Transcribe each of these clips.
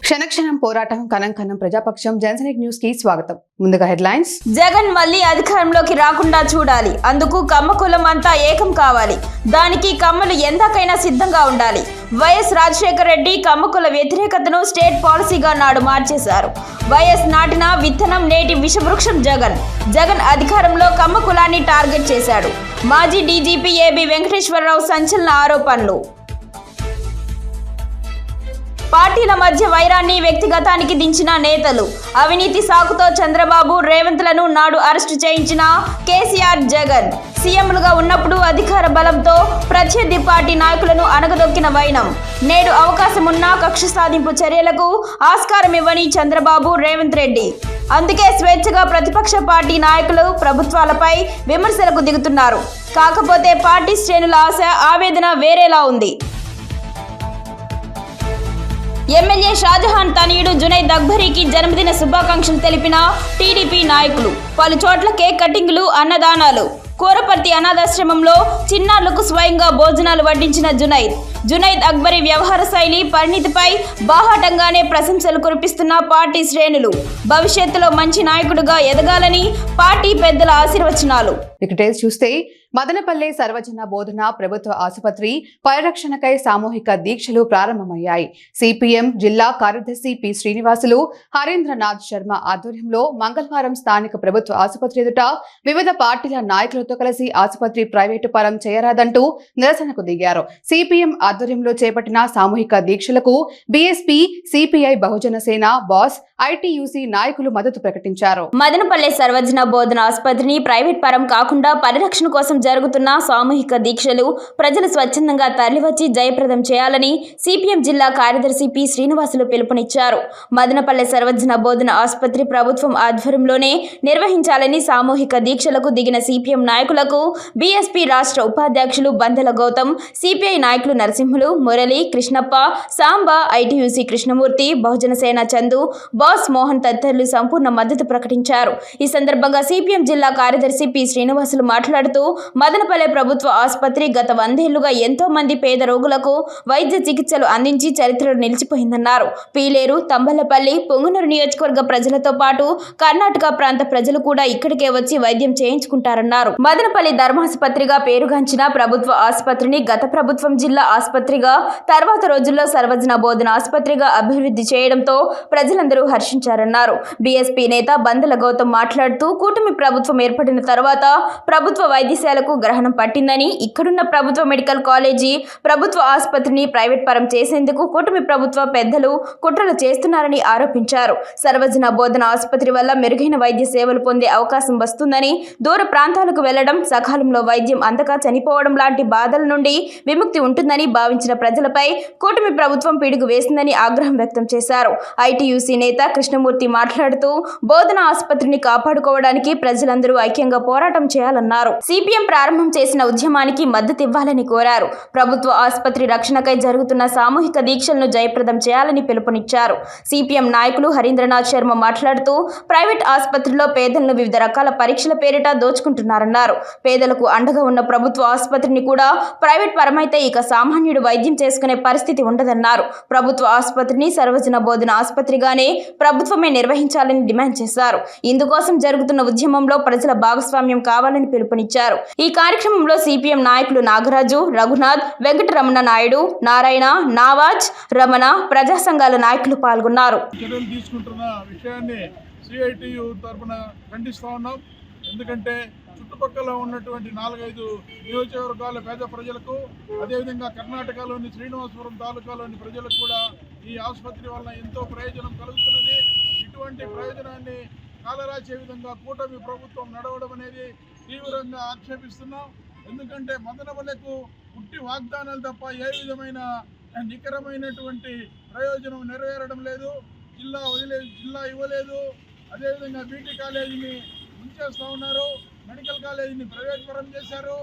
క్షణక్షణం పోరాటం కణం కణం ప్రజాపక్షం జనసైనిక్ న్యూస్ కి స్వాగతం. ముందుగా హెడ్లైన్స్. జగన్ మళ్ళీ అధికారంలోకి రాకుండా చూడాలి. అందుకు కమ్మ కులం అంతా ఏకం కావాలి. దానికి కమ్మలు ఎందాకైనా సిద్ధంగా ఉండాలి. వైఎస్ రాజశేఖర రెడ్డి కమ్మ కుల వ్యతిరేకతను స్టేట్ పాలసీగా నాడు మార్చేశారు. వైఎస్ నాటిన విత్తనం నేటి విషవృక్షం జగన్. జగన్ అధికారంలో కమ్మ కులాన్ని టార్గెట్ చేశాడు. మాజీ డీజీపీ ఏబి వెంకటేశ్వరరావు సంచలన ఆరోపణలు. పార్టీల మధ్య వైరాన్ని వ్యక్తిగతానికి దించిన నేతలు. అవినీతి సాకుతో చంద్రబాబు రేవంత్లను నాడు అరెస్టు చేయించిన కేసీఆర్ జగన్. సీఎంలుగా ఉన్నప్పుడు అధికార బలంతో ప్రత్యర్థి పార్టీ నాయకులను అణగదొక్కిన వైనం. నేడు అవకాశమున్నా కక్ష సాధింపు చర్యలకు ఆస్కారం ఇవ్వని చంద్రబాబు రేవంత్ రెడ్డి. అందుకే స్వేచ్ఛగా ప్రతిపక్ష పార్టీ నాయకులు ప్రభుత్వాలపై విమర్శలకు దిగుతున్నారు. కాకపోతే పార్టీ శ్రేణుల ఆశ ఆవేదన వేరేలా ఉంది. ఎమ్మెల్యే షాజహాన్ తనయుడు జునైద్ అక్బరీకి జన్మదిన శుభాకాంక్షలు తెలిపిన టీడీపీ నాయకులు. పలు చోట్ల కేక్ కటింగ్లు, అన్నదానాలు. కోరపర్తి అనాథాశ్రమంలో చిన్నారులకు స్వయంగా భోజనాలు వడ్డించిన జునైద్ అక్బరీ వ్యవహార శైలి, పరిణితిపై బాహాటంగానే ప్రశంసలు కురిపిస్తున్న పార్టీ శ్రేణులు. భవిష్యత్తులో మంచి నాయకుడిగా ఎదగాలని పార్టీ పెద్దల ఆశీర్వచనాలు. డీటెయిల్స్ చూస్తే మదనపల్లె సర్వజన బోధన ప్రభుత్వ ఆసుపత్రి పరిరక్షణకై సామూహిక దీక్షలు ప్రారంభమయ్యాయి. సిపిఎం జిల్లా కార్యదర్శి పి శ్రీనివాసులు, హరీంద్రనాథ్ శర్మ ఆధ్వర్యంలో మంగళవారం స్థానిక ప్రభుత్వ ఆసుపత్రి ఎదుట వివిధ పార్టీల నాయకులతో కలిసి ఆసుపత్రి ప్రైవేటు పరం చేయరాదంటూ నిరసనకు దిగారు. సిపిఎం ఆధ్వర్యంలో చేపట్టిన సామూహిక దీక్షలకు బీఎస్పీ, సిపిఐ, బహుజన సేన, బాస్, ఐటీయూసీ నాయకులు మద్దతు ప్రకటించారు. మదనపల్లె సర్వజన బోధన ఆసుపత్రిని ప్రైవేట్ పరం కాకుండా పరిరక్షణ కోసం జరుగుతున్న సామూహిక దీక్షలు ప్రజలు స్వచ్ఛందంగా తరలివచ్చి జయప్రదం చేయాలని సిపిఎం జిల్లా కార్యదర్శి పి శ్రీనివాసులు పిలుపునిచ్చారు. మదనపల్లె సర్వజన బోధన ఆసుపత్రి ప్రభుత్వం ఆధ్వర్యంలోనే నిర్వహించాలని సామూహిక దీక్షలకు దిగిన సిపిఎం నాయకులకు బీఎస్పీ రాష్ట్ర ఉపాధ్యక్షులు బందెల గౌతమ్, సిపిఐ నాయకులు నరసింహులు, మురళి, కృష్ణప్ప, సాంబా, ఐటీయూసీ కృష్ణమూర్తి, బహుజన సేన చందు, బాస్ మోహన్ తదితరులు సంపూర్ణ మద్దతు ప్రకటించారు. ఈ సందర్భంగా సిపిఎం జిల్లా కార్యదర్శి పి శ్రీనివాసులు మాట్లాడుతూ మదనపల్లె ప్రభుత్వ ఆసుపత్రి గత 100 ఏళ్లుగా ఎంతో మంది పేద రోగులకు వైద్య చికిత్సలు అందించి చరిత్రలో నిలిచిపోయిందన్నారు. పీలేరు, తంబలపల్లి, పొంగునూరు నియోజకవర్గ ప్రజలతో పాటు కర్ణాటక ప్రాంత ప్రజలు కూడా ఇక్కడికే వచ్చి వైద్యం చేయించుకుంటారన్నారు. మదనపల్లి ధర్మాసుపత్రిగా పేరుగాంచిన ప్రభుత్వ ఆసుపత్రిని గత ప్రభుత్వం జిల్లా ఆసుపత్రిగా, తర్వాత రోజుల్లో సర్వజన బోధన ఆసుపత్రిగా అభివృద్ధి చేయడంతో ప్రజలందరూ హర్షించారన్నారు. బీఎస్పీ నేత బందెల గౌతమ్ మాట్లాడుతూ కూటమి ప్రభుత్వం ఏర్పడిన తర్వాత ప్రభుత్వ వైద్యశాలకు గ్రహణం పట్టిందని, ఇక్కడున్న ప్రభుత్వ మెడికల్ కాలేజీ, ప్రభుత్వ ఆసుపత్రిని ప్రైవేట్ పరం చేసేందుకు కూటమి ప్రభుత్వ పెద్దలు కుట్రలు చేస్తున్నారని ఆరోపించారు. సర్వజన బోధన ఆసుపత్రి వల్ల మెరుగైన వైద్య సేవలు పొందే అవకాశం వస్తుందని, దూర ప్రాంతాలకు వెళ్లడం, సకాలంలో వైద్యం అందక చనిపోవడం లాంటి బాధల నుండి విముక్తి ఉంటుందని భావించిన ప్రజలపై కూటమి ప్రభుత్వం పిడుగు వేసిందని ఆగ్రహం వ్యక్తం చేశారు. ఐటీయూసీ నేత కృష్ణమూర్తి మాట్లాడుతూ బోధన ఆసుపత్రిని కాపాడుకోవడానికి ప్రజలందరూ ఐక్యంగా పోరాటం చేయాలన్నారు. సిపిఎం ప్రారంభం చేసిన ఉద్యమానికి మద్దతు ఇవ్వాలని కోరారు. ప్రభుత్వ ఆసుపత్రి రక్షణకై జరుగుతున్న సామూహిక దీక్షలను జయప్రదం చేయాలని పిలుపునిచ్చారు. సిపిఎం నాయకులు హరీంద్రనాథ్ శర్మ మాట్లాడుతూ ప్రైవేట్ ఆసుపత్రిలో పేదలను వివిధ రకాల పరీక్షల పేరిట దోచుకుంటున్నారన్నారు. పేదలకు అండగా ఉన్న ప్రభుత్వ ఆసుపత్రిని కూడా ప్రైవేట్ పరమైతే ఇక సామాన్యుడు వైద్యం చేసుకునే పరిస్థితి ఉండదన్నారు. ప్రభుత్వ ఆసుపత్రిని సర్వజన బోధన ఆసుపత్రిగానే ప్రభుత్వమే నిర్వహించాలని డిమాండ్ చేశారు. ఇందుకోసం జరుగుతున్న ఉద్యమంలో ప్రజల భాగస్వామ్యం కావాలని పిలుపునిచ్చారు. ఈ కార్యక్రమంలో సిపిఎం నాయకులు నాగరాజు, రఘునాథ్, వెంకటరమణ నాయుడు, నారాయణ, నావాజ్, రమణ, ప్రజా సంఘాల నాయకులు పాల్గొన్నారు. ఎందుకంటే చుట్టుపక్కల ఉన్నటువంటి 4-5 నియోజకవర్గాల పేద ప్రజలకు, అదేవిధంగా కర్ణాటకలోని శ్రీనివాసపురం తాలూకాలోని ప్రజలకు కూడా ఈ ఆసుపత్రి వలన ఎంతో ప్రయోజనం కలుగుతున్నది. ఇటువంటి ప్రయోజనాన్ని కాలరాచే విధంగా కూటమి ప్రభుత్వం నడవడం అనేది తీవ్రంగా ఆక్షేపిస్తున్నాం. ఎందుకంటే మదనపల్లెకు పుట్టి వాగ్దానాలు తప్ప ఏ విధమైన నికరమైనటువంటి ప్రయోజనం నెరవేరడం లేదు. జిల్లా ఇవ్వలేదు. అదేవిధంగా బీటీ కాలేజీని ముంచేస్తూ ఉన్నారు. మెడికల్ కాలేజీని ప్రైవేట్ పరం చేశారు.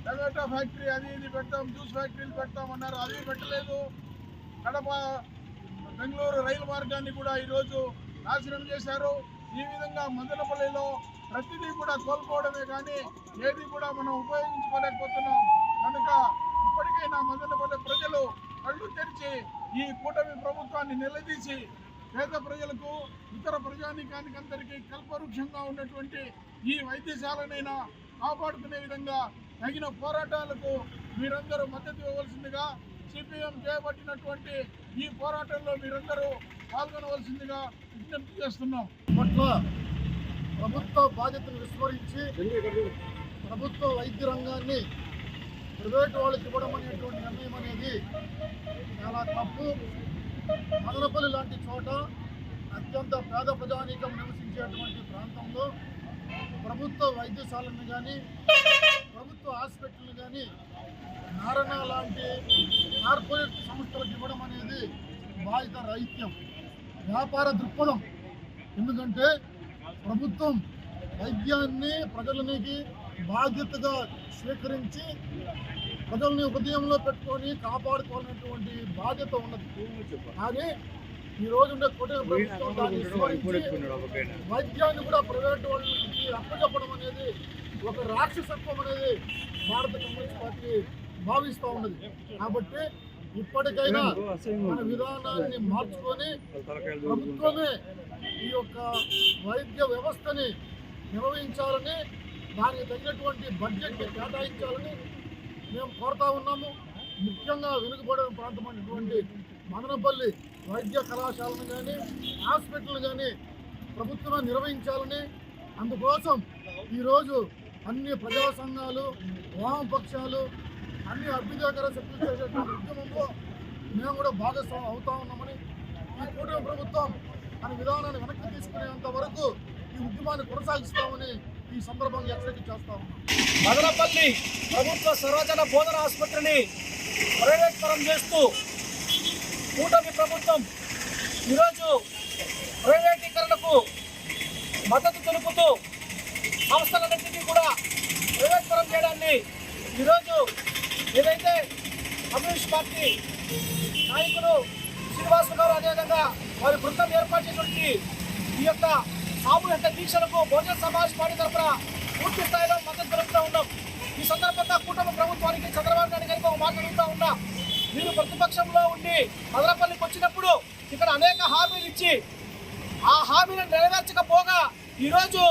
టమాటో ఫ్యాక్టరీ అది ఇది పెడతాం, జ్యూస్ ఫ్యాక్టరీలు పెడతామన్నారు, అది పెట్టలేదు. కడప బెంగళూరు రైలు మార్గాన్ని కూడా ఈరోజు నాశనం చేశారు. ఈ విధంగా మదనపల్లిలో ప్రతిదీ కూడా కోల్పోవడమే కానీ ఏది కూడా మనం ఉపయోగించుకోలేకపోతున్నాం. కనుక ఇప్పటికైనా మదనపల్లి ప్రజలు కళ్ళు తెరిచి ఈ కూటమి ప్రభుత్వాన్ని నిలదీసి పేద ప్రజలకు ఇతర ప్రజానీకానికి అందరికీ కల్పవృక్షంగా ఉన్నటువంటి ఈ వైద్యశాలనైనా కాపాడుకునే విధంగా తగిన పోరాటాలకు మీరందరూ మద్దతు ఇవ్వవలసిందిగా సిపిఎం చేపట్టినటువంటి ఈ పోరాటంలో మీరందరూ పాల్గొనవలసిందిగా విజ్ఞప్తి చేస్తున్నాం. పట్ల ప్రభుత్వ బాధ్యతను విస్మరించి ప్రభుత్వ వైద్య రంగాన్ని ప్రైవేటు వాళ్ళకి ఇవ్వడం అనేటువంటి నిర్ణయం అనేది చాలా తప్పు. మదనపల్లి లాంటి చోట అత్యంత పేద ప్రజానీకం నివసించేటువంటి ప్రాంతంలో ప్రభుత్వ వైద్యశాలను కానీ ప్రభుత్వ హాస్పిటల్ని కానీ నారాయణ లాంటి కార్పొరేట్ సంస్థలకు ఇవ్వడం అనేది బాధ్యత రాహిత్యం, వ్యాపార దృక్పథం. ఎందుకంటే ప్రభుత్వం వైద్యాన్ని ప్రజలనికి బాధ్యతగా స్వీకరించి ప్రజల్ని హృదయంలో పెట్టుకొని కాపాడుకోవాలనేటువంటి బాధ్యత ఉన్నది. కానీ ఈ రోజు ఉండే కూటమి ప్రభుత్వం దాన్ని విస్మరించి వైద్యాన్ని కూడా ప్రైవేటు వాళ్ళకి అప్పచెప్పడం అనేది ఒక రాక్షసత్వం అనేది భారత కమ్యూనిస్ట్ పార్టీ భావిస్తూ ఉన్నది. కాబట్టి ఇప్పటికైనా మన విధానాన్ని మార్చుకొని ప్రభుత్వమే ఈ యొక్క వైద్య వ్యవస్థని నిర్వహించాలని, దానికి తగినటువంటి బడ్జెట్ కేటాయించాలని మేము కోరుతా ఉన్నాము. ముఖ్యంగా వెనుకబడిన ప్రాంతమైనటువంటి మదనపల్లి వైద్య కళాశాలను కానీ హాస్పిటల్ కానీ ప్రభుత్వమే నిర్వహించాలని, అందుకోసం ఈరోజు అన్ని ప్రజా సంఘాలు, వామపక్షాలు, అన్ని అభ్యుదయకర శక్తులు చేసేటువంటి ఉద్యమంలో మేము కూడా భాగస్వామ్యం అవుతా ఉన్నామని, ఈ కూటమి ప్రభుత్వం మన విధానాన్ని వెనక్కి తీసుకునేంత వరకు ఈ ఉద్యమాన్ని కొనసాగిస్తామని ఈ సందర్భంగా హెచ్చరిక చేస్తా ఉన్నాం. మదనపల్లి ప్రభుత్వ సర్వజన బోధన ఆసుపత్రిని ప్రైవేట్ పరం చేస్తూ కూటమి ప్రభుత్వం ఈరోజు ప్రైవేటీకరణకు మద్దతు తెలుపుతూ సంస్థలన్నింటినీ కూడా ప్రైవేట్ పరం చేయడాన్ని ఈరోజు ఏదైతే కమ్యూనిస్ట్ పార్టీ నాయకులు శ్రీనివాసులు గారు అదేవిధంగా వారి బృందం ఏర్పాటు చేసినటువంటి ఈ యొక్క సామూహిక దీక్షలకు బహుజన సమాజ్ పార్టీ తరఫున పూర్తి స్థాయిలో మద్దతు తెలుపుతూ ఉన్నాం. ఈ సందర్భంగా కూటమి ప్రభుత్వానికి చంద్రబాబు నాయుడు గారికి ఒక మాట అడుగుతా ఉన్నా. మీరు ప్రతిపక్షంలో ఉండి మదనపల్లికి వచ్చినప్పుడు ఇక్కడ అనేక హామీలు ఇచ్చి ఆ హామీలను నెరవేర్చకపోగా ఈరోజు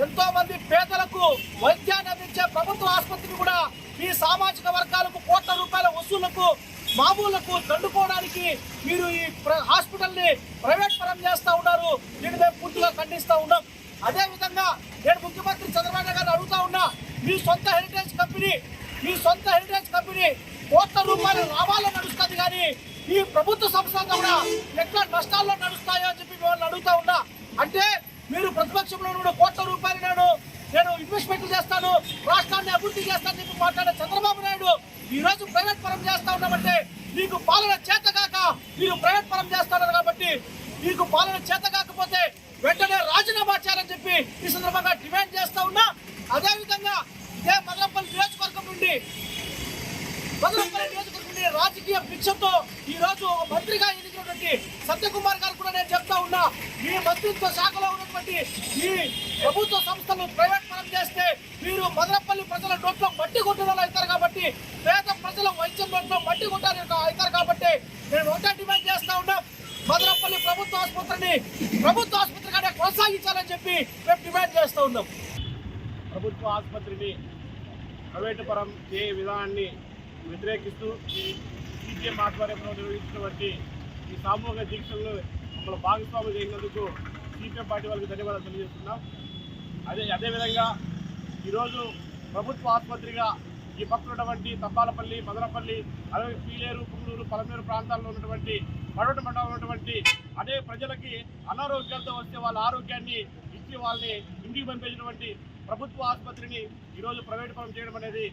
ఎంతో మంది పేదలకు వైద్యాన్ని అందించే ప్రభుత్వ ఆసుపత్రిని కూడా మీ సామాజిక వర్గాలకు కోట్ల రూపాయల వసూళ్లకు మామూలకు దండుకోవడానికి మీరు ఈ హాస్పిటల్ని ప్రైవేట్ పరం చేస్తూ ఉన్నారు. దీన్ని మేము పూర్తిగా ఖండిస్తూ ఉన్నాం. అదేవిధంగా నేను ముఖ్యమంత్రి చంద్రబాబు గారిని అడుగుతా ఉన్నా, మీ సొంత హెరిటేజ్ కంపెనీ కోట్ల రూపాయల లాభాల్లో నడుస్తుంది, కానీ ఈ ప్రభుత్వ సంస్థలు కూడా ఎట్లా నష్టాల్లో నడుస్తాయో అని చెప్పి మిమ్మల్ని అడుగుతా ఉన్నా. అంటే మీరు ప్రతిపక్షంలో కూడా కోట్ల రూపాయలు నేను ఇన్వెస్ట్మెంట్లు చేస్తాను, రాష్ట్రాన్ని అభివృద్ధి చేస్తానని చెప్పి మాట్లాడే చంద్రబాబు నాయుడు ఈ రోజు ప్రైవేట్ పరం చేస్తా ఉన్నామంటే మీకు పాలన చేతగాక మీరు ప్రైవేట్ పరం చేస్తున్నారు. కాబట్టి మీకు పాలన చేత కాకపోతే వెంటనే రాజీనామా చేయాలని చెప్పి ఈ సందర్భంగా డిమాండ్ చేస్తా ఉన్నా. అదేవిధంగా ఇదే మదనపల్లి నియోజకవర్గం నుండి రాజకీయ భిక్షతో ఈ రోజు మంత్రిగా ఎన్నికైనటువంటి సత్యకుమార్ గారు కూడా నేను చెప్తా ఉన్నా, ఈ మంత్రిత్వ శాఖలో ఉన్నటువంటి ఈ ప్రభుత్వ సంస్థలు ప్రైవేట్ పరం చేస్తే మీరు మదనపల్లి ప్రజల నోట్లో మట్టి కొట్టుదల అవుతారు. కాబట్టి పేద ప్రజల వైద్యం నోట్లో మట్టి కొట్టాలి అవుతారు. కాబట్టి నేను ఒకటే డిమాండ్ చేస్తా ఉన్నా, మదనపల్లి ప్రభుత్వ ఆసుపత్రిగానే కొనసాగించాలని చెప్పి మేము డిమాండ్ చేస్తూ ఉన్నాం. ప్రభుత్వ ఆసుపత్రిని ప్రైవేటు పరం చేయ విధానాన్ని వ్యతిరేకిస్తూ సిపిఎం ఆధ్వర్యంలో నిర్వహించినటువంటి ఈ సామూహిక దీక్షలను మమ్మల్ని భాగస్వామ్యం చేసినందుకు సిపిఎం పార్టీ వాళ్ళకి ధన్యవాదాలు తెలియజేస్తున్నాం. అదేవిధంగా ఈరోజు ప్రభుత్వ ఆసుపత్రిగా ఈ పక్కన ఉన్నటువంటి తప్పాలపల్లి, మదనపల్లి, అలాగే పీలేరు, పుంగూరు, పలమేరు ప్రాంతాల్లో ఉన్నటువంటి మరొకటి మండలం ఉన్నటువంటి అదే ప్రజలకి అనారోగ్యాలతో వస్తే వాళ్ళ ఆరోగ్యాన్ని ఇచ్చి వాళ్ళని ఇంటికి పంపించినటువంటి ప్రభుత్వ ఆసుపత్రిని ఈరోజు ప్రైవేట్ పరం చేయడం అనేది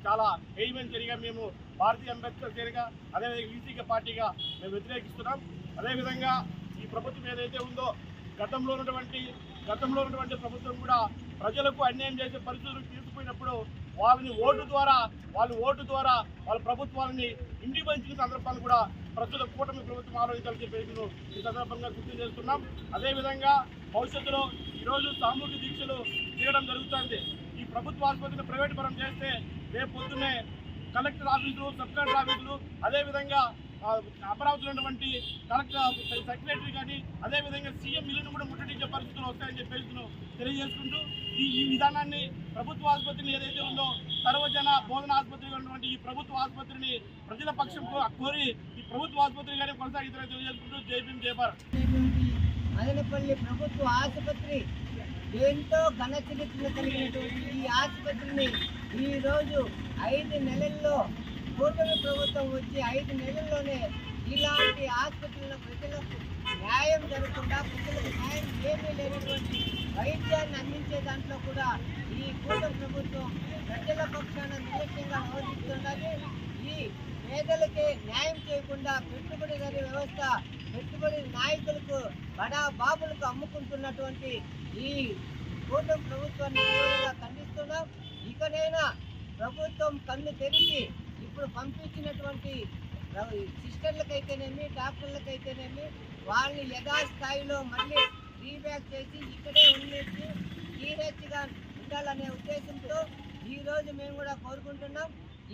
చాలా హేయమైన చర్యగా మేము భారతీయ అంబేద్కర్ చర్యగా అదేవిధంగా ఈసీకే పార్టీగా మేము వ్యతిరేకిస్తున్నాం. అదేవిధంగా ఈ ప్రభుత్వం ఏదైతే ఉందో గతంలో ఉన్నటువంటి ప్రభుత్వం కూడా ప్రజలకు అన్యాయం చేసే పరిస్థితులు తీసుకుపోయినప్పుడు వాళ్ళ ఓటు ద్వారా వాళ్ళ ప్రభుత్వాలని ఇంటికి పంచిన సందర్భాన్ని కూడా ప్రస్తుత కూటమి ప్రభుత్వం ఆలోచించాలని చెప్పి ఈ సందర్భంగా గుర్తు చేస్తున్నాం. అదేవిధంగా భవిష్యత్తులో ఈరోజు సామూహిక దీక్షలు తీయడం జరుగుతుంది. ఈ ప్రభుత్వ ఆసుపత్రిని ప్రైవేట్ పరం చేస్తే రేపు పొద్దున్నే కలెక్టర్ ఆఫీసులు, సబ్ కలెక్టర్ ఆఫీసులు, అదేవిధంగా అమరావతిలో ఉన్నటువంటి కలెక్టర్ సెక్రటరీ కానీ అదేవిధంగా సీఎం ఇల్లును కూడా ముట్టడించే పరిస్థితులు వస్తాయని చెప్పేసి తెలియజేసుకుంటూ ఈ విధానాన్ని ప్రభుత్వ ఆసుపత్రిని ఏదైతే ఉందో సర్వజన బోధన ఆసుపత్రిగా ఉన్నటువంటి ఈ ప్రభుత్వ ఆసుపత్రిని ప్రజల పక్షం కోరి ఈ ప్రభుత్వ ఆసుపత్రిగానే కొనసాగించాలని తెలియజేసుకుంటూ జై భీమ్ జై భారత్. మదనపల్లి ప్రభుత్వ ఆసుపత్రి ఎంతో ఘన చరిత్ర కలిగినటువంటి ఈ ఆసుపత్రిని ఈరోజు 5 నెలల్లో పూర్వ ప్రభుత్వం వచ్చి 5 నెలల్లోనే ఇలాంటి ఆసుపత్రుల్లో ప్రజలకు న్యాయం జరగకుండా ప్రజలకు న్యాయం ఏమీ లేనటువంటి వైద్యాన్ని అందించే దాంట్లో కూడా ఈ కూటమి ప్రభుత్వం ప్రజల పక్షాన నిర్లక్ష్యంగా వ్యవహరిస్తున్నది. ఈ పేదలకే న్యాయం చేయకుండా పెట్టుబడిదారీ వ్యవస్థ, పెట్టుబడి నాయకులకు, బడా బాబులకు అమ్ముకుంటున్నటువంటి ఈ కూటమి ప్రభుత్వాన్ని తీవ్రంగా ఖండిస్తున్నాం. ఇకనైనా ప్రభుత్వం కన్ను తెరిచి ఇప్పుడు పంపించినటువంటి సిస్టర్లకైతేనేమి, డాక్టర్లకైతేనేమి వాళ్ళని యథాస్థాయిలో మళ్ళీ రీబ్యాక్ చేసి ఇక్కడే ఉండేసి టీహెచ్గా ఉండాలనే ఉద్దేశంతో ఈరోజు మేము కూడా కోరుకుంటున్నాం.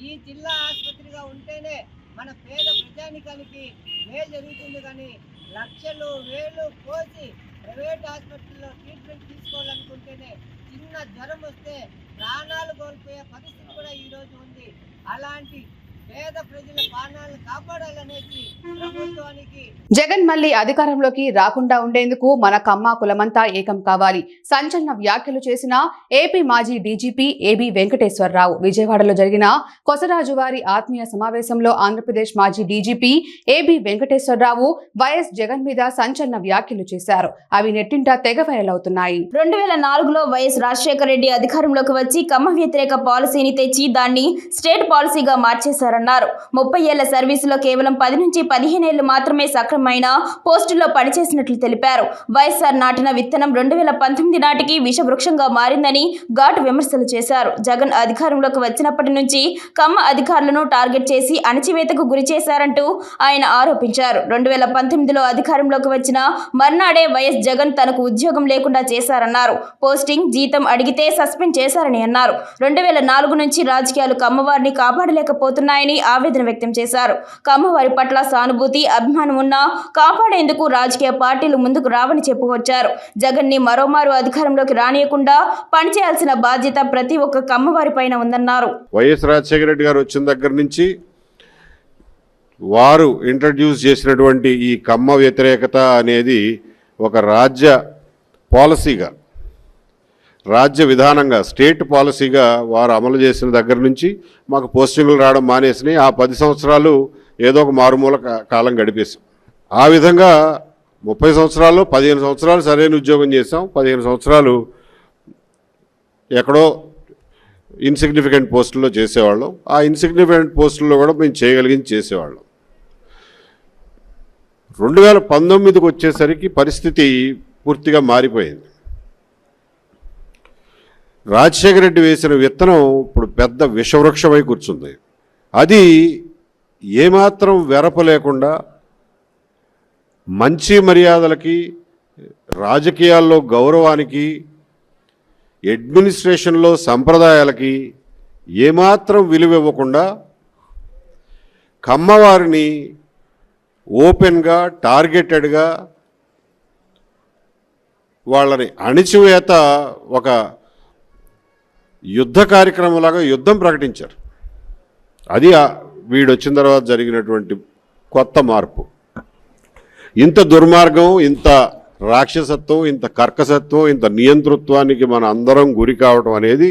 ఈ జిల్లా ఆసుపత్రిగా ఉంటేనే మన పేద ప్రజానికానికి మేలు జరుగుతుంది, కానీ లక్షలు వేలు పోసి ప్రైవేట్ హాస్పిటల్లో ట్రీట్మెంట్ తీసుకోవాలనుకుంటేనే చిన్న జ్వరం వస్తే ప్రాణాలు కోల్పోయే పరిస్థితి కూడా ఈరోజు ఉంది. అలాంటి పేద ప్రజల ప్రాణాలను కాపాడాలనేసి ప్రభుత్వానికి జగన్ మళ్లీ అధికారంలోకి రాకుండా ఉండేందుకు మన కమ్మ కులమంతా ఏకం కావాలి. సంచలన వ్యాఖ్యలు చేసిన ఏపీ మాజీ డీజీపీ ఏబీ వెంకటేశ్వరరావు విజయవాడలో జరిగిన కొసరాజు వారి ఆత్మీయ సమావేశంలో ఆంధ్రప్రదేశ్ మాజీ DGP AB Venkateswara Rao YS Jagan మీద సంచలన వ్యాఖ్యలు చేశారు. అవి నెట్టింట తెగ వైరల్ అవుతున్నాయి. 2004లో వైఎస్ రాజశేఖర రెడ్డి అధికారంలోకి వచ్చి కమ్మ వ్యతిరేక పాలసీని తెచ్చి దాన్ని స్టేట్ పాలసీగా మార్చేశారన్నారు. 30 ఏళ్ల సర్వీసులో కేవలం 10 నుంచి 15 ఏళ్లు మాత్రమే సక్రమైన పోస్టుల్లో పనిచేసినట్లు తెలిపారు. వైఎస్ఆర్ నాటిన విత్తనం 2019 నాటికి విషవృక్షంగా మారిందని ఘాటు విమర్శలు చేశారు. జగన్ అధికారంలోకి వచ్చినప్పటి నుంచి కమ్మ అధికారులను టార్గెట్ చేసి అణచివేతకు గురి చేశారంటూ ఆయన ఆరోపించారు. 2019లో అధికారంలోకి వచ్చిన మర్నాడే వైఎస్ జగన్ తనకు ఉద్యోగం లేకుండా చేశారన్నారు. పోస్టింగ్, జీతం అడిగితే సస్పెండ్ చేశారని అన్నారు. 2004 నుంచి రాజకీయాలు కమ్మవారిని కాపాడలేకపోతున్నాయని ఆవేదన వ్యక్తం చేశారు. కమ్మవారి పట్ల సానుభూతి, అభిమానం ఉన్నా కాపాడేందుకు రాజకీయ పార్టీలు ముందుకు రావని చెప్పుకొచ్చారు. జగన్ ని మరోమారు అధికారంలోకి రానియకుండా పనిచేయాల్సిన బాధ్యత ప్రతి ఒక్క కమ్మవారి పైన ఉందన్నారు. వైఎస్ రాజశేఖర రెడ్డి గారు వచ్చిన దగ్గర నుంచి వారు ఇంట్రడ్యూస్ చేసినటువంటి ఈ కమ్మ వ్యతిరేకత అనేది ఒక రాజ్య పాలసీగా, రాజ్య విధానంగా, స్టేట్ పాలసీగా వారు అమలు చేసిన దగ్గర నుంచి మాకు పోస్టింగ్లు రావడం మానేసినాయి. ఆ 10 సంవత్సరాలు ఏదో ఒక మారుమూల కాలం గడిపేశాం. ఆ విధంగా 30 సంవత్సరాల్లో 15 సంవత్సరాలు సరైన ఉద్యోగం చేసాం. 15 సంవత్సరాలు ఎక్కడో ఇన్సిగ్నిఫికెంట్ పోస్టుల్లో చేసేవాళ్ళం. ఆ ఇన్సిగ్నిఫికెంట్ పోస్టుల్లో కూడా మేము చేయగలిగింది చేసేవాళ్ళం. 2019కి వచ్చేసరికి పరిస్థితి పూర్తిగా మారిపోయింది. రాజశేఖర రెడ్డి వేసిన విత్తనం ఇప్పుడు పెద్ద విషవృక్షమై కూర్చుంది. అది ఏమాత్రం వెరప లేకుండా మంచి మర్యాదలకి, రాజకీయాల్లో గౌరవానికి, అడ్మినిస్ట్రేషన్లో సంప్రదాయాలకి ఏమాత్రం విలువ ఇవ్వకుండా కమ్మవారిని ఓపెన్గా, టార్గెటెడ్గా వాళ్ళని అణిచివేత ఒక యుద్ధ కార్యక్రమంలాగా యుద్ధం ప్రకటించారు. అది వీడొచ్చిన తర్వాత జరిగినటువంటి కొత్త మార్పు. ఇంత దుర్మార్గం, ఇంత రాక్షసత్వం, ఇంత కర్కసత్వం, ఇంత నియంతృత్వానికి మన అందరం గురి కావడం అనేది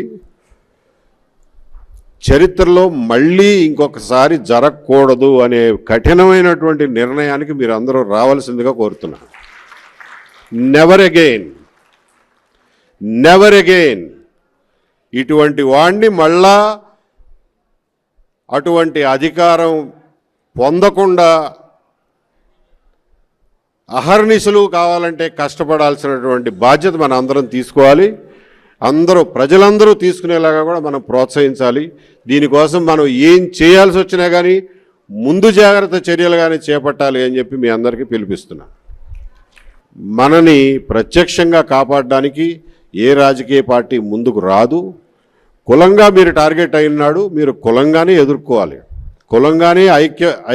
చరిత్రలో మళ్ళీ ఇంకొకసారి జరగకూడదు అనే కఠినమైనటువంటి నిర్ణయానికి మీరు అందరూ రావాల్సిందిగా కోరుతున్నాను. నెవర్ అగైన్, నెవర్ అగైన్ ఇటువంటి వాడిని మళ్ళా అటువంటి అధికారం పొందకుండా అహర్నిశలు కావాలంటే కష్టపడాల్సినటువంటి బాధ్యత మన అందరం తీసుకోవాలి. ప్రజలందరూ తీసుకునేలాగా కూడా మనం ప్రోత్సహించాలి. దీనికోసం మనం ఏం చేయాల్సి వచ్చినా కానీ ముందు జాగ్రత్త చర్యలు కానీ చేపట్టాలి అని చెప్పి మీ అందరికీ పిలిపిస్తున్నాను. మనని ప్రత్యక్షంగా కాపాడడానికి ఏ రాజకీయ పార్టీ ముందుకు రాదు. కులంగా మీరు టార్గెట్ అయినాడు, మీరు కులంగానే ఎదుర్కోవాలి, కులంగానే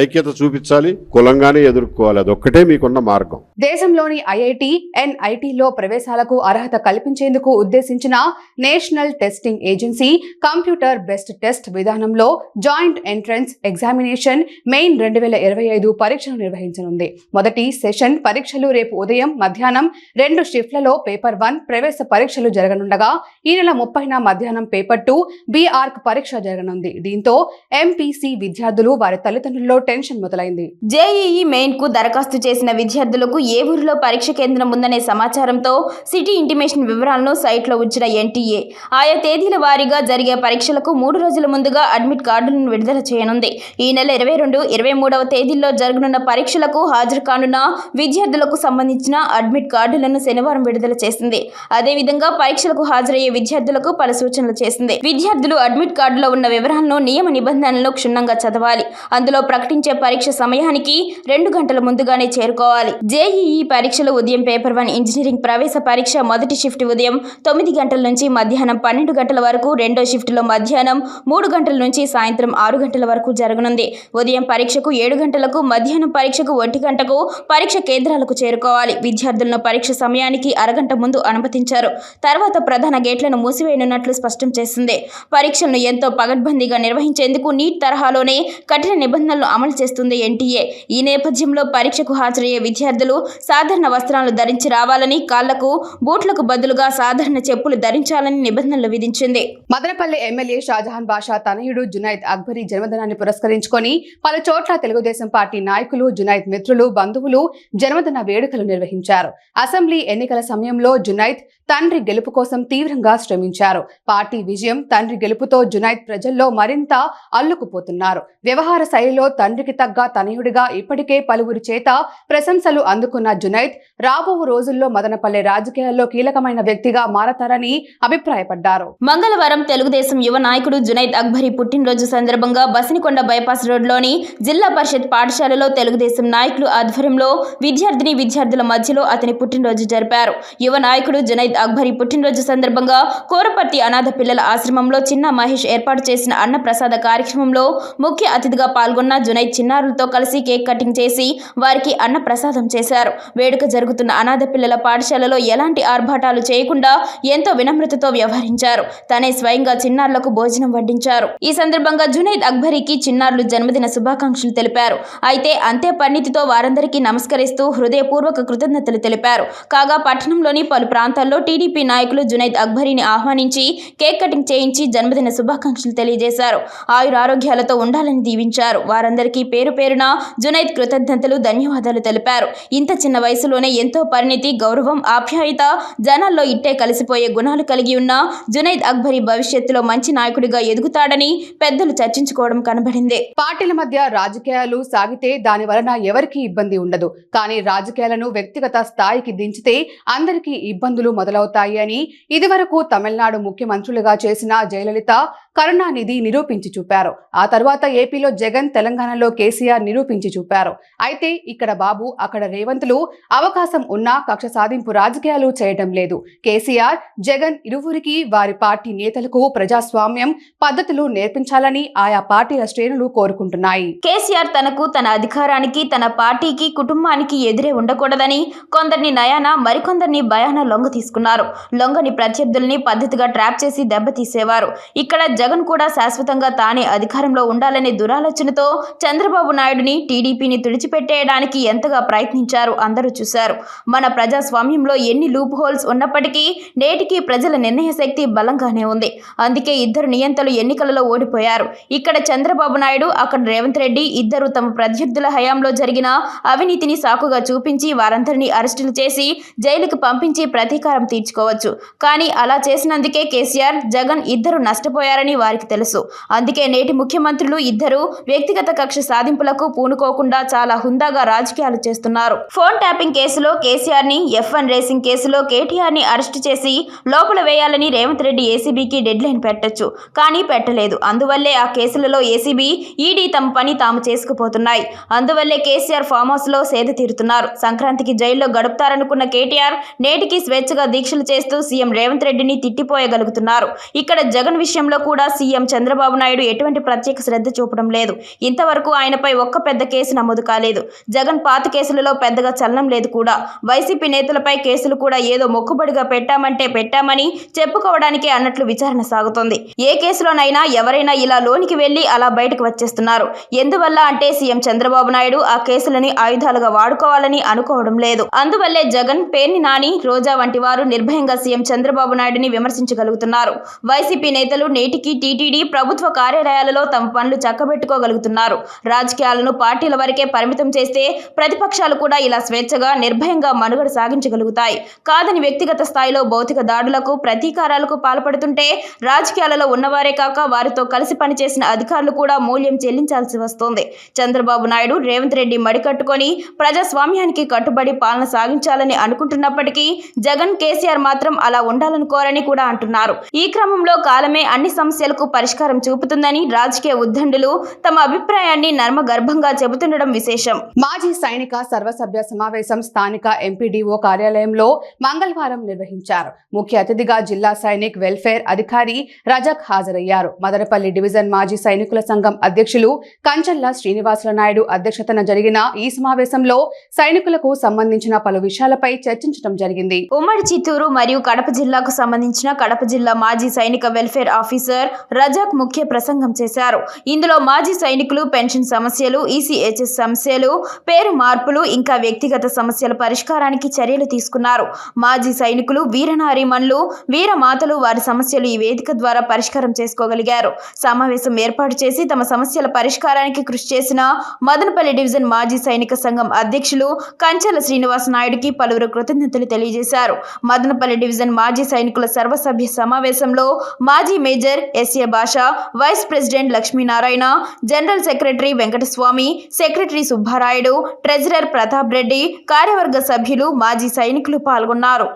ఐక్యత చూపించాలి, కులంగానే ఎదుర్కోవాలి. అదొక్కటే మీకున్న మార్గం. దేశంలోని ఐఐటి, ఎన్ఐటిలో ప్రవేశాలకు అర్హత కల్పించేందుకు ఉద్దేశించిన national testing agency computer based test విధానంలో జాయింట్ ఎంట్రన్స్ ఎగ్జామినేషన్ మెయిన్ 2025 పరీక్షను నిర్వహించనుంది. మొదటి సెషన్ పరీక్షలు రేపు ఉదయం, మధ్యాహ్నం 2 షిఫ్ట్లలో పేపర్ 1 ప్రవేశ పరీక్షలు జరగనుండగా ఈ నెల 30న మధ్యాహ్నం పేపర్ 2 బి-ఆర్క్ పరీక్ష జరగనుంది. దీంతో ఎంపీసీ విద్యార్థులు, వారి తల్లిదండ్రుల్లో టెన్షన్ మొదలైంది. జేఈఈ మెయిన్ కు దరఖాస్తు చేసిన విద్యార్థులకు ఏ ఊరిలో పరీక్ష కేంద్రం ఉందనే సమాచారంతో సిటీ ఇంటిమేషన్ వివరాలను సైట్లో ఉంచిన ఎన్టీఏ ఆయా తేదీల వారీగా జరిగే పరీక్షలకు 3 రోజుల ముందుగా అడ్మిట్ కార్డులను విడుదల చేయనుంది. ఈ నెల 22, 23వ తేదీల్లో జరగనున్న పరీక్షలకు హాజరు కానున్న విద్యార్థులకు సంబంధించిన అడ్మిట్ కార్డులను శనివారం విడుదల చేసింది. అదేవిధంగా పరీక్షలకు హాజరయ్యే విద్యార్థులకు పలు సూచనలు చేసింది. విద్యార్థులు అడ్మిట్ కార్డులో ఉన్న వివరాలను, నియమ నిబంధనలను క్షుణ్ణంగా చదవాలి. అందులో ప్రకటించే పరీక్ష సమయానికి 2 గంటల ముందుగానే చేరుకోవాలి. జేఈఈ పరీక్షలు ఉదయం పేపర్ 1 ఇంజనీరింగ్ ప్రవేశ పరీక్ష మొదటి షిఫ్ట్ ఉదయం 9 గంటల నుంచి మధ్యాహ్నం 12 గంటల వరకు, రెండో షిఫ్ట్లో మధ్యాహ్నం 3 గంటల నుంచి సాయంత్రం 6 గంటల వరకు జరగనుంది. ఉదయం పరీక్షకు 7 గంటలకు, మధ్యాహ్నం పరీక్షకు 1 గంటకు పరీక్ష కేంద్రాలకు చేరుకోవాలి. విద్యార్థులను పరీక్ష సమయానికి అరగంట ముందు అనుమతించారు. తర్వాత ప్రధాన గేట్లను మూసివేయనున్నట్లు స్పష్టం చేసింది. పరీక్షలను ఎంతో పగడ్బందీగా నిర్వహించేందుకు నీట్ తరహాలోనే కఠిన నిబంధనలు అమలు చేస్తుంది ఎన్టీఏ. ఈ నేపథ్యంలో పరీక్షకు హాజరయ్యే విద్యార్థులు సాధారణ వస్త్రాలను ధరించి రావాలని, కాళ్లకు బూట్లకు బదులుగా సాధారణ చెప్పులు ధరించాలని నిబంధనలు విధించింది. మదనపల్లి ఎమ్మెల్యే షాజహాన్ బాషా తనయుడు జునైద్ అక్బరీ జన్మదినాన్ని పురస్కరించుకొని పలు చోట్ల తెలుగుదేశం పార్టీ నాయకులు, జునైద్ మిత్రులు, బంధువులు జన్మదిన వేడుకలు నిర్వహించారు. అసెంబ్లీ ఎన్నికల సమయంలో జునైద్ తండ్రి గెలుపు కోసం తీవ్రంగా శ్రమించారు. పార్టీ విజయం, తండ్రి గెలుపుతో జునైద్ ప్రజల్లో మరింత అల్లుకుపోతున్నారు. వ్యవహార శైలిలో తండ్రికి తగ్గ తనయుడిగా ఇప్పటికే పలువురి చేత ప్రశంసలు అందుకున్న జునైద్ రాబో రోజుల్లో మదనపల్లె రాజకీయాల్లో కీలకమైన వ్యక్తిగా మారతారని అభిప్రాయపడ్డారు. మంగళవారం తెలుగుదేశం యువ నాయకుడు జునైద్ అక్బరీ పుట్టినరోజు సందర్భంగా బసినికొండ బైపాస్ రోడ్లోని జిల్లా పరిషత్ పాఠశాలలో తెలుగుదేశం నాయకులు ఆధ్వర్యంలో విద్యార్థుల మధ్యలో అతని పుట్టినరోజు జరిపారు. యువ నాయకుడు జునైద్ అక్బరీ పుట్టినరోజు సందర్భంగా కోరపర్తి అనాథ పిల్లల ఆశ్రమంలో చిన్న మహేష్ ఏర్పాటు చేసిన అన్న ప్రసాద కార్యక్రమంలో ముఖ్య అతిథిగా పాల్గొన్న జునైద్ చిన్నారులతో కలిసి కేక్ కటింగ్ చేసి వారికి అన్న ప్రసాదం చేశారు. వేడుక జరుగుతున్న అనాథ పిల్లల పాఠశాలలో ఎలాంటి ఆర్భాటాలు చేయకుండా ఎంతో వినమ్రతతో వ్యవహరించారు. తనే స్వయంగా చిన్నారులకు భోజనం వడ్డించారు. ఈ సందర్భంగా జునైద్ అక్బరీకి చిన్నారులు జన్మదిన శుభాకాంక్షలు తెలిపారు. అయితే అంతే పరిణితితో వారందరికీ నమస్కరిస్తూ హృదయపూర్వక కృతజ్ఞతలు తెలిపారు. కాగా పట్టణంలోని పలు ప్రాంతాల్లో టీడీపీ నాయకులు జునైద్ అక్బరీని ఆహ్వానించి కేక్ కటింగ్ చేయించి జన్మదిన శుభాకాంక్షలు తెలియజేశారు. ఆయురారోగ్యాలతో ఉండాలని దీవించారు. వారందరికీ పేరు పేరున జునైద్ కృతజ్ఞతలు, ధన్యవాదాలు తెలిపారు. ఇంత చిన్న వయసులోనే ఎంతో పరిణితి, గౌరవం, ఆప్యాయత, జనాల్లో ఇట్టే కలిసిపోయే గుణాలు కలిగి ఉన్న జునైద్ అక్బరీ భవిష్యత్తులో మంచి నాయకుడిగా ఎదుగుతాడని పెద్దలు చర్చించుకోవడం కనబడింది. పార్టీల మధ్య రాజకీయాలు సాగితే దాని వలన ఎవరికీ ఇబ్బంది ఉండదు. కానీ రాజకీయాలను వ్యక్తిగత స్థాయికి దించితే అందరికీ ఇబ్బందులు మొదలవుతాయి అని ఇదివరకు తమిళనాడు ముఖ్యమంత్రులుగా చేసిన జయలలిత, కరుణానిధి నిరూపించి చూపారు. ఆ తర్వాత ఏపీలో జగన్, తెలంగాణలో కేసీఆర్ నిరూపించి చూపారు. అయితే ఇక్కడ బాబు, అక్కడ రేవంత్లు అవకాశం ఉన్నా కక్ష సాధింపు రాజకీయాలు చేయడం లేదు. కేసీఆర్, జగన్ ఇరువురికి వారి పార్టీ నేతలకు ప్రజాస్వామ్యం పద్ధతులు నేర్పించాలని ఆయా పార్టీల శ్రేణులు కోరుకుంటున్నాయి. కేసీఆర్ తనకు, తన అధికారానికి, తన పార్టీకి, కుటుంబానికి ఎదురే ఉండకూడదని కొందరిని నయాన, మరికొందరిని భయాన లొంగ తీసుకున్నారు. లొంగని ప్రత్యర్థుల్ని పద్ధతిగా ట్రాప్ చేసి దెబ్బతీసేవారు. ఇక్కడ జగన్ కూడా శాశ్వతంగా తానే అధికారంలో ఉండాలనే దురాలోచనతో చంద్రబాబు నాయుడుని, టీడీపీని తుడిచిపెట్టేయడానికి ఎంతగా ప్రయత్నించారు అందరూ చూశారు. మన ప్రజాస్వామ్యంలో ఎన్ని లూప్ హోల్స్ ఉన్నప్పటికీ నేటికి ప్రజల నిర్ణయ శక్తి బలంగానే ఉంది. అందుకే ఇద్దరు నియంతలు ఎన్నికలలో ఓడిపోయారు. ఇక్కడ చంద్రబాబు నాయుడు, అక్కడ రేవంత్ రెడ్డి ఇద్దరు తమ ప్రత్యర్థుల హయాంలో జరిగిన అవినీతిని సాకుగా చూపించి వారందరినీ అరెస్టులు చేసి జైలుకు పంపించి ప్రతీకారం తీర్చుకోవచ్చు. కానీ అలా చేసినందుకే కేసీఆర్, జగన్ ఇద్దరు నష్టపోయారని వారికి తెలుసు. అందుకే నేటి ముఖ్యమంత్రులు ఇద్దరు ఇద్దరు వ్యక్తిగత కక్ష సాధింపులకు పూనుకోకుండా చాలా హుందాగా రాజకీయాలు చేస్తున్నారు. ఫోన్ ట్యాపింగ్ కేసులో కేసీఆర్ ని, F1 రేసింగ్ కేసులో కేటీఆర్ ని అరెస్టు చేసి లోపల వేయాలని రేవంత్ రెడ్డి ఏసీబీకి డెడ్ లైన్ పెట్టొచ్చు, కానీ పెట్టలేదు. అందువల్లే ఆ కేసులలో ఏసీబీ, ఈడీ తమ పని తాము చేసుకుపోతున్నాయి. అందువల్లే కేసీఆర్ ఫామ్ హౌస్ లో సేద తీరుతున్నారు. సంక్రాంతికి జైల్లో గడుపుతారనుకున్న కేటీఆర్ నేటికి స్వేచ్ఛగా దీక్షలు చేస్తూ సీఎం రేవంత్ రెడ్డిని తిట్టిపోయగలుగుతున్నారు. ఇక్కడ జగన్ విషయంలో కూడా సీఎం చంద్రబాబు నాయుడు ఎటువంటి ప్రత్యేక శ్రద్ధ చూపడం లేదు. ఇంతవరకు ఆయనపై ఒక్క పెద్ద కేసు నమోదు కాలేదు. జగన్ పాత కేసులలో పెద్దగా చలనం లేదు కూడా. వైసీపీ నేతలపై కేసులు కూడా ఏదో మొక్కుబడిగా పెట్టామంటే పెట్టామని చెప్పుకోవడానికే అన్నట్లు విచారణ సాగుతోంది. ఏ కేసులోనైనా ఎవరైనా ఇలా లోనికి వెళ్లి అలా బయటకు వచ్చేస్తున్నారు. ఎందువల్ల అంటే సీఎం చంద్రబాబు నాయుడు ఆ కేసులని ఆయుధాలుగా వాడుకోవాలని అనుకోవడం లేదు. అందువల్లే జగన్, పేర్ని నాని, రోజా వంటి వారు నిర్భయంగా సీఎం చంద్రబాబు నాయుడిని విమర్శించగలుగుతున్నారు. వైసీపీ నేతలు నేటికి టీటీడీ, ప్రభుత్వ కార్యాలయాలలో తమ పనులు చక్కబెట్టుకోగలుగుతున్నారు. రాజకీయాలను పార్టీల వరకే పరిమితం చేస్తే ప్రతిపక్షాలు కూడా ఇలా స్వేచ్ఛగా, నిర్భయంగా మనుగడ సాగించగలుగుతాయి. కాదని వ్యక్తిగత స్థాయిలో భౌతిక దాడులకు, ప్రతీకారాలకు పాల్పడుతుంటే రాజకీయాలలో ఉన్నవారే కాక వారితో కలిసి పనిచేసిన అధికారులు కూడా మూల్యం చెల్లించాల్సి వస్తోంది. చంద్రబాబు నాయుడు, రేవంత్ రెడ్డి మడికట్టుకొని ప్రజాస్వామ్యానికి కట్టుబడి పాలన సాగించాలని అనుకుంటున్నప్పటికీ జగన్, కేసీఆర్ మాత్రం అలా ఉండాలనుకోరని కూడా అంటున్నారు. ఈ క్రమంలో కాలమే అన్ని సమస్యలకు పరిష్కారం చూపుతుందని రాజకీయ ఉద్దండులు తమ అభిప్రాయాన్ని నర్మగర్భంగా చెబుతుండడం విశేషం. మాజీ సైనిక సర్వసభ్య సమావేశం స్థానిక ఎంపీడీఓ కార్యాలయంలో మంగళవారం నిర్వహించారు. ముఖ్య అతిథిగా జిల్లా సైనిక్ వెల్ఫేర్ అధికారి రజాక్ హాజరయ్యారు. మదనపల్లి డివిజన్ మాజీ సైనికుల సంఘం అధ్యక్షులు కంచల్ల శ్రీనివాసుల నాయుడు అధ్యక్షతన జరిగిన ఈ సమావేశంలో సైనికులకు సంబంధించిన పలు విషయాలపై చర్చించడం జరిగింది. ఉమ్మడి చిత్తూరు మరియు కడప జిల్లాకు సంబంధించిన కడప జిల్లా మాజీ సైనిక వెల్ఫేర్ ఆఫీసర్ రజాక్ ముఖ్య ప్రసంగం చేశారు. ఇందులో మాజీ సైనికులు పెన్షన్ సమస్యలు, ఈసీహెచ్ఎస్ సమస్యలు, పేరు మార్పులు, ఇంకా వ్యక్తిగత సమస్యల పరిష్కారానికి చర్యలు తీసుకున్నారు. మాజీ సైనికులు, వీరనారీమణులు, వీరమాతలు వారి సమస్యలు ఈ వేదిక ద్వారా పరిష్కారం చేసుకోగలిగారు. సమావేశం ఏర్పాటు చేసి తమ సమస్యల పరిష్కారానికి కృషి చేసిన మదనపల్లి డివిజన్ మాజీ సైనిక సంఘం అధ్యక్షులు కంచల శ్రీనివాస్ నాయుడుకి పలువురు కృతజ్ఞతలు తెలియజేశారు. మదనపల్లి డివిజన్ మాజీ సైనికుల సర్వసభ్య సమావేశంలో మాజీ major SA Basha, vice president Lakshminarayana, general secretary Venkataswamy, secretary Subbarayudu, treasurer Pratap Reddy, కార్యవర్గ సభ్యులు, మాజీ సైనికులు పాల్గొన్నారు.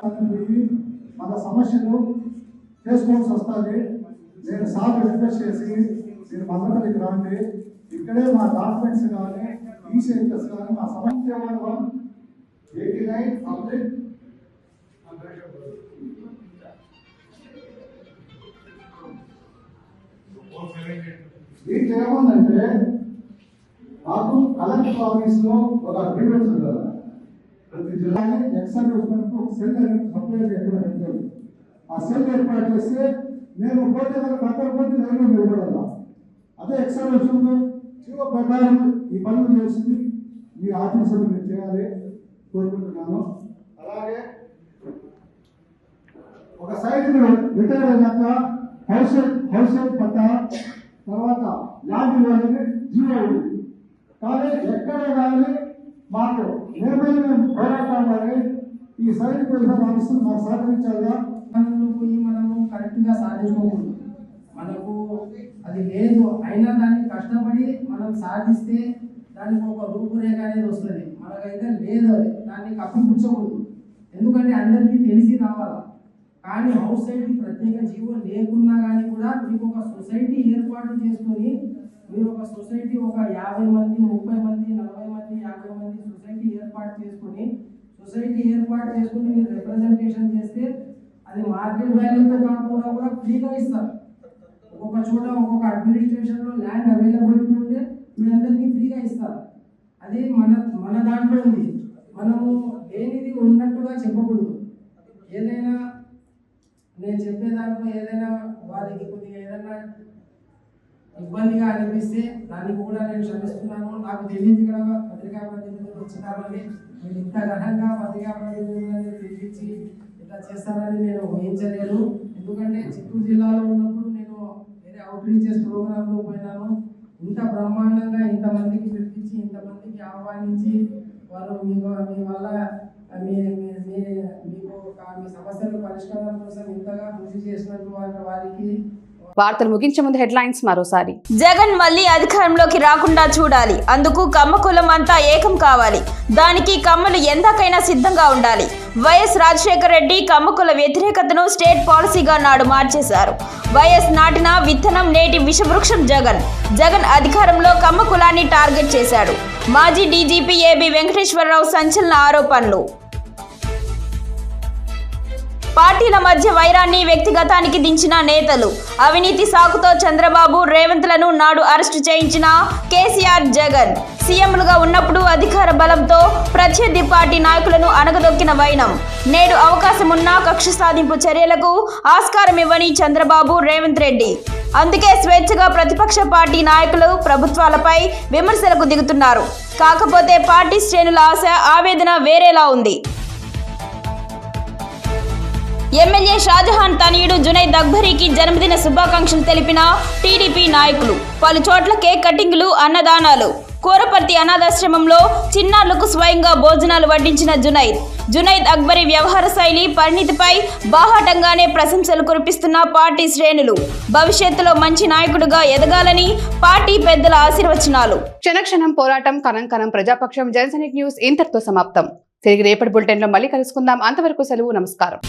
మన సమస్యలు చేసుకోవాల్సి వస్తుంది. నేను సార్ రిక్వెస్ట్ చేసి మీరు మదనపల్లికి రండి, ఇక్కడే మా డాక్యుమెంట్స్ కానీ ఈసీహెచ్ఎస్ కానీ మా సమస్య 89 పబ్లిక్ దీంట్లో ఏముందంటే నాకు కలెక్టర్ ఆఫీస్ లో ఒక అగ్రిమెంట్స్ ఉంటుంది. ప్రతి జిల్లాని ఎక్సర్విస్మెంట్ ఒక సెల్ సపరేట్ ఎక్కడ పెట్టారు. ఆ సెల్ ఏర్పాటు చేస్తే నేను పోతే అందరూ పోతే లైన్లో నిలబడాల. అదే ఎక్సర్విస్మెంట్ జీవో ప్రకారం ఈ పనులు చేసింది మీ ఆఫీసులు మీరు చేయాలి కోరుకుంటున్నాను. అలాగే ఒక సైనికుడు రిటైర్ అయినాక హౌస్ పట్టా తర్వాత ల్యాండ్ ఇవ్వాలని జీవో ఉంది. కానీ ఎక్కడ కానీ మాకు మేము పోరాటం కానీ ఈ సైనికుల ఆఫీసులు మాకు సహకరించాలా. పోయి మనము కరెక్ట్గా సాధించుకోకూడదు. మనకు అది లేదు, అయినా దాన్ని కష్టపడి మనం సాధిస్తే దానికి ఒక రూపురేఖ అనేది వస్తుంది. మనకైతే లేదు, అది దాన్ని కప్పిపుచ్చకూడదు. ఎందుకంటే అందరికీ తెలిసి రావాలా. కానీ హౌస్ సైడ్కి ప్రత్యేక జీవో లేకున్నా కానీ కూడా మీకు ఒక సొసైటీ ఏర్పాటు చేసుకొని మీరు ఒక సొసైటీ ఒక 50 మంది, 30 మంది, 40 మంది, 50 మంది సొసైటీ ఏర్పాటు చేసుకొని మీరు రిప్రజెంటేషన్ చేస్తే అది మార్కెట్ వాల్యూతో కాకుండా కూడా ఫ్రీగా ఇస్తారు. ఒక్కొక్క చోట ఒక్కొక్క అడ్మినిస్ట్రేషన్లో ల్యాండ్ అవైలబిలిటీ ఉంటే మీరందరికీ ఫ్రీగా ఇస్తారు. అది మన దాంట్లో ఉంది. మనము లేనిది ఉన్నట్టుగా చెప్పకూడదు. ఏదైనా నేను చెప్పే దాంట్లో ఏదైనా వారికి కొద్దిగా ఏదైనా ఇబ్బందిగా అనిపిస్తే దానికి కూడా నేను క్షమిస్తున్నాను. నాకు తెలియదు ఇక్కడ పత్రికా ప్రతినిధులు వచ్చినారని, మీరు ఇంత ఘనంగా పత్రికా ప్రతినిధులని పిలిపించి ఇట్లా చేస్తారని నేను ఊహించలేదు. ఎందుకంటే చిత్తూరు జిల్లాలో ఉన్నప్పుడు నేను వేరే అవుట్ రీచెస్ ప్రోగ్రాంలో పోయినాను. ఇంత బ్రహ్మాండంగా ఇంతమందికి పిలిపించి ఇంతమందికి ఆహ్వానించి వారు మీ వల్ల మీకు మీ సమస్యల పరిష్కారం కోసం ఇంతగా కృషి చేసినట్టు వారికి వార్తలు ముగించే ముందు హెడ్లైన్స్ మరోసారి. జగన్ మళ్ళీ అధికారంలోకి రాకుండా చూడాలి. అందుకు కమ్మ కులం అంతా ఏకం కావాలి. దానికి కమ్మలు ఎందాకైనా సిద్ధంగా ఉండాలి. వైఎస్ రాజశేఖర రెడ్డి కమ్మకుల వ్యతిరేకతను స్టేట్ పాలసీగా నాడు మార్చేశారు. వైఎస్ నాటిన విత్తనం నేటి విషవృక్షం జగన్. జగన్ అధికారంలో కమ్మ కులాన్ని టార్గెట్ చేశాడు. మాజీ డీజీపీ ఏబి వెంకటేశ్వరరావు సంచలన ఆరోపణలు. పార్టీల మధ్య వైరాన్ని వ్యక్తిగతానికి దించిన నేతలు. అవినీతి సాకుతో చంద్రబాబు రేవంత్లను నాడు అరెస్టు చేయించిన కేసీఆర్ జగన్. సీఎంలుగా ఉన్నప్పుడు అధికార బలంతో ప్రత్యర్థి పార్టీ నాయకులను అణగదొక్కిన వైనం. నేడు అవకాశమున్నా కక్ష సాధింపు చర్యలకు ఆస్కారం ఇవ్వని చంద్రబాబు రేవంత్ రెడ్డి. అందుకే స్వేచ్ఛగా ప్రతిపక్ష పార్టీ నాయకులు ప్రభుత్వాలపై విమర్శలకు దిగుతున్నారు. కాకపోతే పార్టీ శ్రేణుల ఆశ ఆవేదన వేరేలా ఉంది. ఎమ్మెల్యే షాజహాన్ తనయుడు జునైద్ అక్బరీకి జన్మదిన శుభాకాంక్షలు తెలిపిన టీడీపీ నాయకులు. పలు చోట్ల కేక్ కటింగ్లు, అన్నదానాలు. కోరపర్తి అనాథాశ్రమంలో చిన్నారులకు స్వయంగా భోజనాలు వడ్డించిన జునైద్ అక్బరీ వ్యవహార శైలి, పరిణితిపై బాహాటంగానే ప్రశంసలు కురిపిస్తున్న పార్టీ శ్రేణులు. భవిష్యత్తులో మంచి నాయకుడిగా ఎదగాలని పార్టీ పెద్దల ఆశీర్వచనాలు. క్షణక్షణం పోరాటం, కణం కణం ప్రజాపక్షం. జనసైనిక్ న్యూస్ ఇంతటితో సమాప్తం. తిరిగి రేపటి బులెటిన్లో మళ్ళీ కలుసుకుందాం. అంతవరకు సెలవు. నమస్కారం.